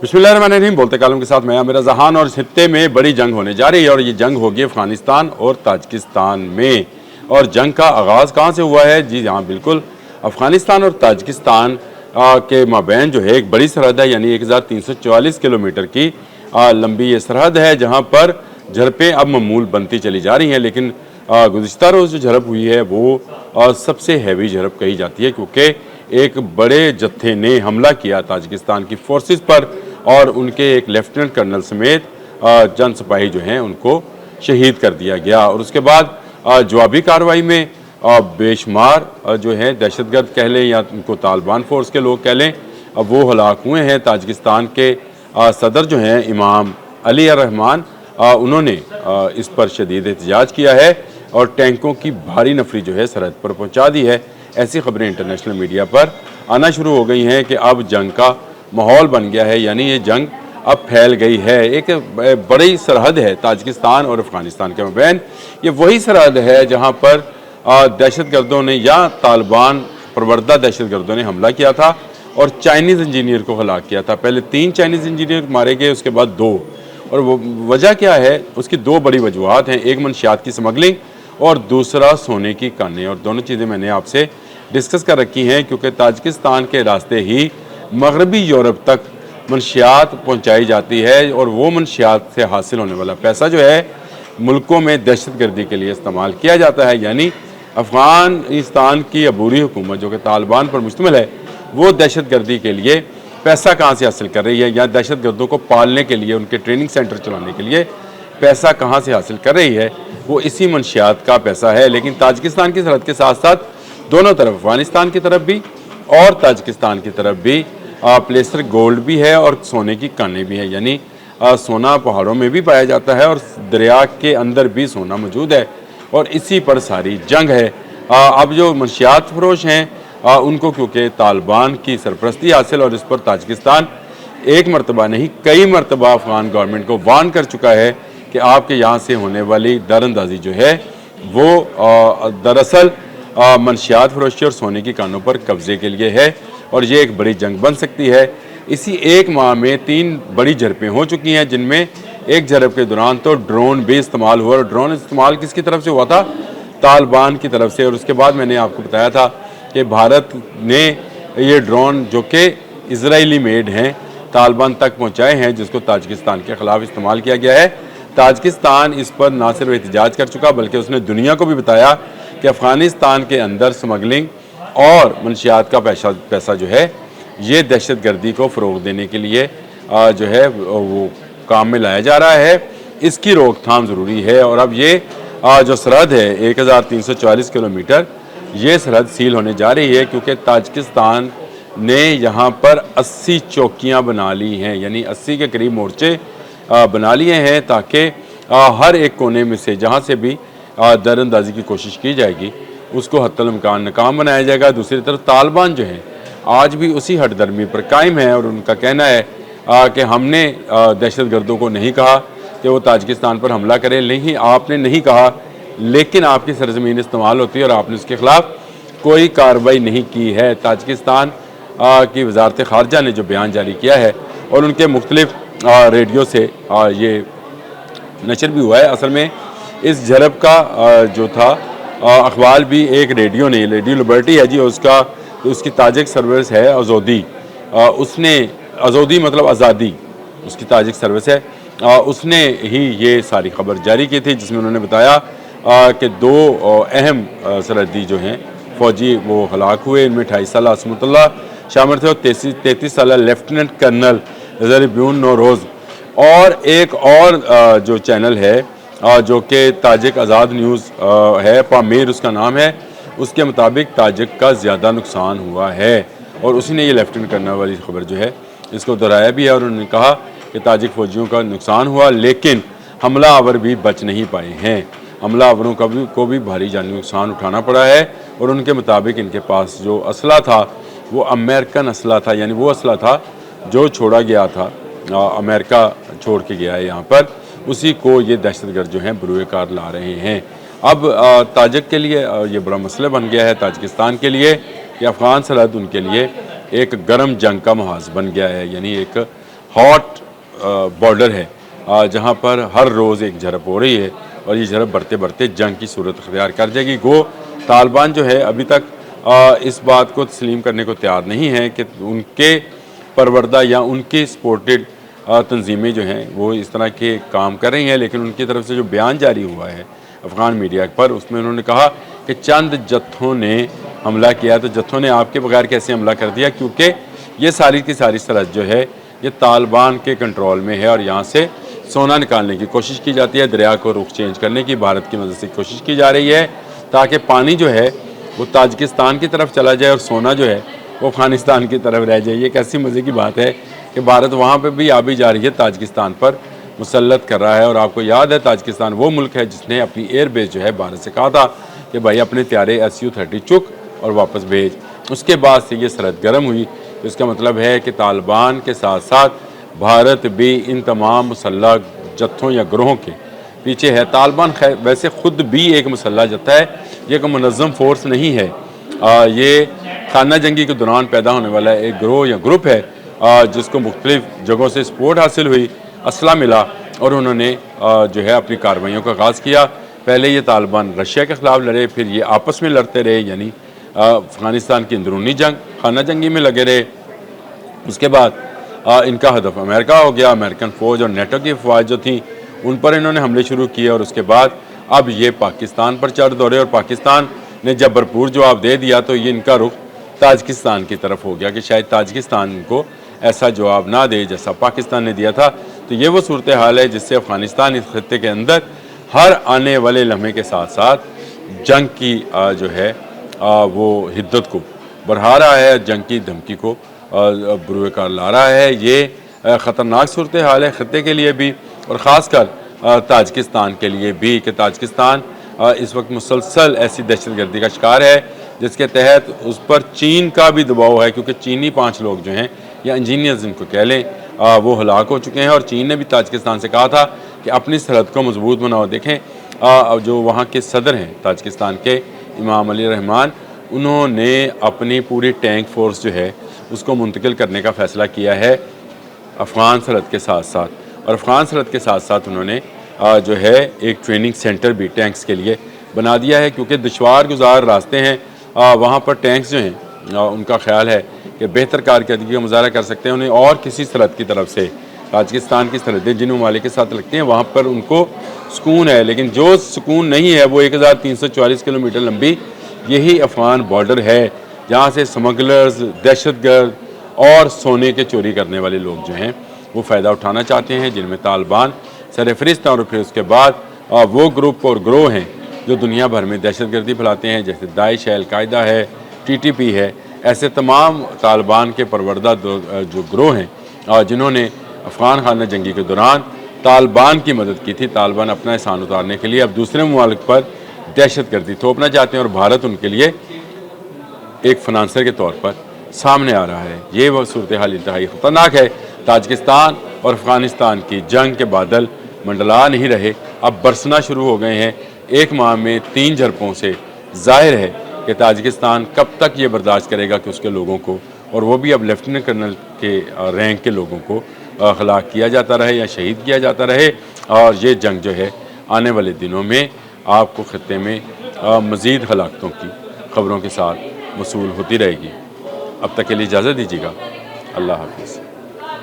बिस्मिल्लाहिर्रहमानिर्रहीम। बोलते कालम के साथ मैं आमिर जहान। और इस खित्ते में बड़ी जंग होने जा रही है और ये जंग होगी अफगानिस्तान और ताजिकिस्तान में। और जंग का आगाज़ कहाँ से हुआ है? जी हाँ, बिल्कुल अफगानिस्तान और ताजिकिस्तान के माबैन जो है एक बड़ी सरहद है, यानी 1344 किलोमीटर की लंबी ये सरहद है, जहाँ पर झड़पें अब मामूल बनती चली जा रही हैं। लेकिन गुज़िश्ता रोज़ जो झड़प हुई है वो सबसे हैवी झड़प कही जाती है, क्योंकि एक बड़े जत्थे ने हमला किया ताजिकिस्तान की फोर्सेस पर और उनके एक लेफ्टिनेंट कर्नल समेत चंद सिपाही जो हैं उनको शहीद कर दिया गया। और उसके बाद जवाबी कार्रवाई में बेशुमार जो है दहशतगर्द कह लें या उनको तालिबान फोर्स के लोग कह लें, वो हलाक हुए हैं। ताजिकिस्तान के सदर जो हैं इमाम अली रहमान, उन्होंने इस पर शदीद एहतजाज किया है और टैंकों की भारी नफरी जो है सरहद पर पहुंचा दी है। ऐसी खबरें इंटरनेशनल मीडिया पर आना शुरू हो गई हैं कि अब जंग का माहौल बन गया है, यानी ये जंग अब फैल गई है। एक बड़ी सरहद है ताजिकिस्तान और अफगानिस्तान के मबैन। ये वही सरहद है जहाँ पर दहशतगर्दों ने या तालिबान प्रवरदा दहशतगर्दों ने हमला किया था और चाइनीज़ इंजीनियर को हलाक किया था। पहले 3 चाइनीज़ इंजीनियर मारे गए, उसके बाद 2। और वो वजह क्या है? उसकी 2 बड़ी वजूहत हैं। एक मनशियात की स्मगलिंग और दूसरा सोने की कानें। और दोनों चीज़ें मैंने आपसे डिस्कस कर रखी हैं, क्योंकि ताजिकिस्तान के रास्ते ही मगरबी यूरोप तक मनशियात पहुंचाई जाती है और वो मनशियात से हासिल होने वाला पैसा जो है मुल्कों में दहशतगर्दी के लिए इस्तेमाल किया जाता है। यानी अफ़गानिस्तान की अबूरी हुकूमत जो कि तालिबान पर मुश्तमिल है, वो दहशतगर्दी के लिए पैसा कहाँ से हासिल कर रही है, या दहशतगर्दों को पालने के लिए, उनके ट्रेनिंग सेंटर चलाने के लिए पैसा कहाँ से हासिल कर रही है? वो इसी मनशियात का पैसा है। लेकिन ताजिकिस्तान की सरहद के साथ साथ दोनों तरफ, अफगानिस्तान की तरफ भी और ताजिकिस्तान की तरफ भी प्लेसर गोल्ड भी है और सोने की कानें भी है। यानी सोना पहाड़ों में भी पाया जाता है और दरिया के अंदर भी सोना मौजूद है, और इसी पर सारी जंग है। अब जो मनशियात फरोश हैं उनको क्योंकि तालिबान की सरपरस्ती हासिल, और इस पर ताजिकिस्तान एक मरतबा नहीं कई मरतबा अफगान गवर्नमेंट को वार्न कर चुका है कि आपके यहाँ से होने वाली दरअंदाजी जो है वो दरअसल मनशियात फरोशी और सोने की कानों पर कब्जे के लिए है, और ये एक बड़ी जंग बन सकती है। इसी एक माह में 3 बड़ी झड़पें हो चुकी हैं, जिनमें एक झड़प के दौरान तो ड्रोन भी इस्तेमाल हुआ। और ड्रोन इस्तेमाल किसकी तरफ से हुआ था? तालिबान की तरफ से। और उसके बाद मैंने आपको बताया था कि भारत ने ये ड्रोन जो कि इजरायली मेड हैं तालिबान तक पहुँचाए हैं, जिसको ताजिकिस्तान के ख़िलाफ़ इस्तेमाल किया गया है। ताजिकिस्तान इस पर ना सिर्फ एहतजाज कर चुका, बल्कि उसने दुनिया को भी बताया कि अफ़गानिस्तान के अंदर स्मगलिंग और मनशियात का पैसा जो है ये दहशतगर्दी को फ़रोग़ देने के लिए जो है वो काम में लाया जा रहा है। इसकी रोकथाम ज़रूरी है। और अब ये जो सरहद है 1344 किलोमीटर, ये सरहद सील होने जा रही है, क्योंकि ताजिकिस्तान ने यहाँ पर 80 चौकियाँ बना ली हैं, यानी 80 के करीब मोर्चे बना लिए हैं, ताकि हर एक कोने में से जहाँ से भी दरअंदाजी की कोशिश की जाएगी उसको हत्तल इम्कान नाकाम बनाया जाएगा। दूसरी तरफ तालिबान जो है आज भी उसी हटदर्मी पर कायम है, और उनका कहना है कि हमने दहशतगर्दों को नहीं कहा कि वो ताजिकिस्तान पर हमला करें। नहीं, आपने नहीं कहा, लेकिन आपकी सरजमीन इस्तेमाल होती है और आपने उसके ख़िलाफ़ कोई कार्रवाई नहीं की है। ताजिकिस्तान की वजारत ख़ारजा ने जो बयान जारी किया है और उनके मुख्तलिफ रेडियो से ये नशर भी हुआ है। असल में इस झड़प का जो था अखबार भी एक रेडियो ने, रेडियो लिबर्टी है जी, उसकी ताजिक सर्विस है आज़ादी, उसने आज़ादी मतलब आज़ादी उसकी ताजिक सर्विस है, उसने ही ये सारी खबर जारी की थी, जिसमें उन्होंने बताया कि 2 अहम सरहदी जो हैं फ़ौजी वो हलाक हुए। इनमें 28 साल असमतुल्लाह शामिल थे और 33 साल लेफ्टिनेंट कर्नल ज़रबियून नौरोज़। और एक और जो चैनल है जो कि ताजिक आज़ाद न्यूज़ है, पामीर उसका नाम है, उसके मुताबिक ताजिक का ज़्यादा नुकसान हुआ है, और उसी ने ये लेफ्टिनेंट कर्नल वाली खबर जो है इसको दोहराया भी है। और उन्होंने कहा कि ताजिक फ़ौजियों का नुकसान हुआ, लेकिन हमला आवर भी बच नहीं पाए हैं। हमला आवरों को भी भारी जानी नुकसान उठाना पड़ा है, और उनके मुताबिक इनके पास जो असला था वो अमेरिकन असला था, यानी वो असला था जो छोड़ा गया था, अमेरिका छोड़ के गया है यहाँ पर, उसी को ये दहशतगर्द जो हैं बरूए कार ला रहे हैं। अब ताजिक के लिए ये बड़ा मसला बन गया है, ताजिकिस्तान के लिए, कि अफ़गान सरहद उनके लिए एक गर्म जंग का महाज बन गया है, यानी एक ہاٹ بارڈر ہے جہاں پر ہر روز ایک جھڑپ ہو رہی ہے اور یہ جھڑپ بڑھتے بڑھتے جنگ کی صورت اختیار کر جائے گی۔ گو طالبان جو ہے ابھی تک اس بات کو تسلیم کرنے کو تیار نہیں ہے کہ ان کے پروردہ یا ان کی سپورٹڈ تنظیمیں جو ہیں وہ اس طرح کے کام کر رہی ہیں، لیکن ان کی طرف سے جو بیان جاری ہوا ہے افغان میڈیا پر، اس میں انہوں نے کہا کہ چند جتھوں نے حملہ کیا، تو جتھوں نے آپ کے بغیر کیسے حملہ کر دیا، کیونکہ یہ ساری کی ساری سرحد جو ہے یہ طالبان کے کنٹرول میں ہے اور یہاں سے سونا نکالنے کی کوشش کی جاتی ہے، دریا کو رخ چینج کرنے کی بھارت کی مدد سے کوشش کی جا رہی ہے تاکہ پانی جو ہے وہ تاجکستان کی طرف چلا جائے اور سونا جو ہے وہ افغانستان کی طرف رہ جائے۔ یہ کیسی مزے کی بات ہے کہ بھارت وہاں پہ بھی آبی جا رہی ہے، تاجکستان پر مسلط کر رہا ہے، اور آپ کو یاد ہے تاجکستان وہ ملک ہے جس نے اپنی ایئر بیس جو ہے بھارت سے کہا تھا کہ بھائی اپنے پیارے SU-30 چک اور واپس بھیج۔ اس کے بعد سے یہ سرحد گرم ہوئی، تو اس کا مطلب ہے کہ طالبان کے ساتھ ساتھ بھارت بھی ان تمام مسلح جتھوں یا گروہوں کے پیچھے ہے۔ طالبان ویسے خود بھی ایک مسلح جتھا ہے، یہ ایک منظم فورس نہیں ہے، یہ خانہ جنگی کے دوران پیدا ہونے والا ایک گروہ یا گروپ ہے جس کو مختلف جگہوں سے سپورٹ حاصل ہوئی، اسلحہ ملا اور انہوں نے جو ہے اپنی کارروائیوں کا آغاز کیا۔ پہلے یہ طالبان رشیا کے خلاف لڑے، پھر یہ آپس میں لڑتے رہے، یعنی افغانستان کی اندرونی جنگ خانہ جنگی میں لگے رہے۔ اس کے بعد ان کا ہدف امریکہ ہو گیا، امریکن فوج اور نیٹو کی افواج جو تھیں ان پر انہوں نے حملے شروع کیے، اور اس کے بعد اب یہ پاکستان پر چڑھ دوڑے، اور پاکستان نے جب بھرپور جواب دے دیا تو یہ ان کا رخ تاجکستان کی طرف ہو گیا کہ شاید تاجکستان کو ایسا جواب نہ دے جیسا پاکستان نے دیا تھا۔ تو یہ وہ صورتحال ہے جس سے افغانستان اس خطے کے اندر ہر آنے والے لمحے کے ساتھ ساتھ جنگ کی جو ہے وہ حدت کو بڑھا رہا ہے، جنگ کی دھمکی کو بروئے کار لا رہا ہے۔ یہ خطرناک صورتحال ہے خطے کے لیے بھی اور خاص کر تاجکستان کے لیے بھی کہ تاجکستان اس وقت مسلسل ایسی دہشت گردی کا شکار ہے جس کے تحت اس پر چین کا بھی دباؤ ہے، کیونکہ چینی 5 لوگ جو ہیں یا انجینئرز ان کو کہہ لیں وہ ہلاک ہو چکے ہیں، اور چین نے بھی تاجکستان سے کہا تھا کہ اپنی سرحد کو مضبوط بناؤ۔ دیکھیں جو وہاں کے صدر ہیں تاجکستان کے امام علی رحمان، انہوں نے اپنی پوری ٹینک فورس جو ہے اس کو منتقل کرنے کا فیصلہ کیا ہے افغان سرحد کے ساتھ ساتھ، اور افغان سرحد کے ساتھ ساتھ انہوں نے جو ہے ایک ٹریننگ سینٹر بھی ٹینکس کے لیے بنا دیا ہے، کیونکہ دشوار گزار راستے ہیں وہاں پر ٹینکس جو ہیں ان کا خیال ہے کہ بہتر کارکردگی کا مظاہرہ کر سکتے ہیں انہیں، اور کسی سرحد کی طرف سے تاجکستان کی سرحدیں جن ممالک کے ساتھ لگتی ہیں وہاں پر ان کو سکون ہے، لیکن جو سکون نہیں ہے وہ 1344 کلومیٹر لمبی یہی افغان بارڈر ہے جہاں سے سمگلرز، دہشت گرد اور سونے کے چوری کرنے والے لوگ جو ہیں وہ فائدہ اٹھانا چاہتے ہیں، جن میں طالبان سر فہرست ہیں، اور پھر اس کے بعد وہ گروپ اور گروہ ہیں جو دنیا بھر میں دہشت گردی پھیلاتے ہیں، جیسے داعش ہے، القاعدہ ہے، TTP ہے۔ ایسے تمام طالبان کے پروردہ جو گروہ ہیں جنہوں نے افغان خانہ جنگی کے دوران طالبان کی مدد کی تھی، طالبان اپنا احسان اتارنے کے لیے اب دوسرے ممالک پر دہشت گردی تھوپنا چاہتے ہیں، اور بھارت ان کے لیے ایک فنانسر کے طور پر سامنے آ رہا ہے۔ یہ وہ صورتحال انتہائی خطرناک ہے۔ تاجکستان اور افغانستان کی جنگ کے بادل منڈلا نہیں رہے، اب برسنا شروع ہو گئے ہیں۔ 1 ماہ میں 3 جھڑپوں سے ظاہر ہے کہ تاجکستان کب تک یہ برداشت کرے گا کہ اس کے لوگوں کو، اور وہ بھی اب لیفٹیننٹ کرنل کے رینک کے لوگوں کو ہلاک کیا جاتا رہے یا شہید کیا جاتا رہے، اور یہ جنگ جو ہے آنے والے دنوں میں آپ کو خطے میں مزید ہلاکتوں کی خبروں کے ساتھ موصول ہوتی رہے گی۔ اب تک کے لیے اجازت دیجیے گا، اللہ حافظ۔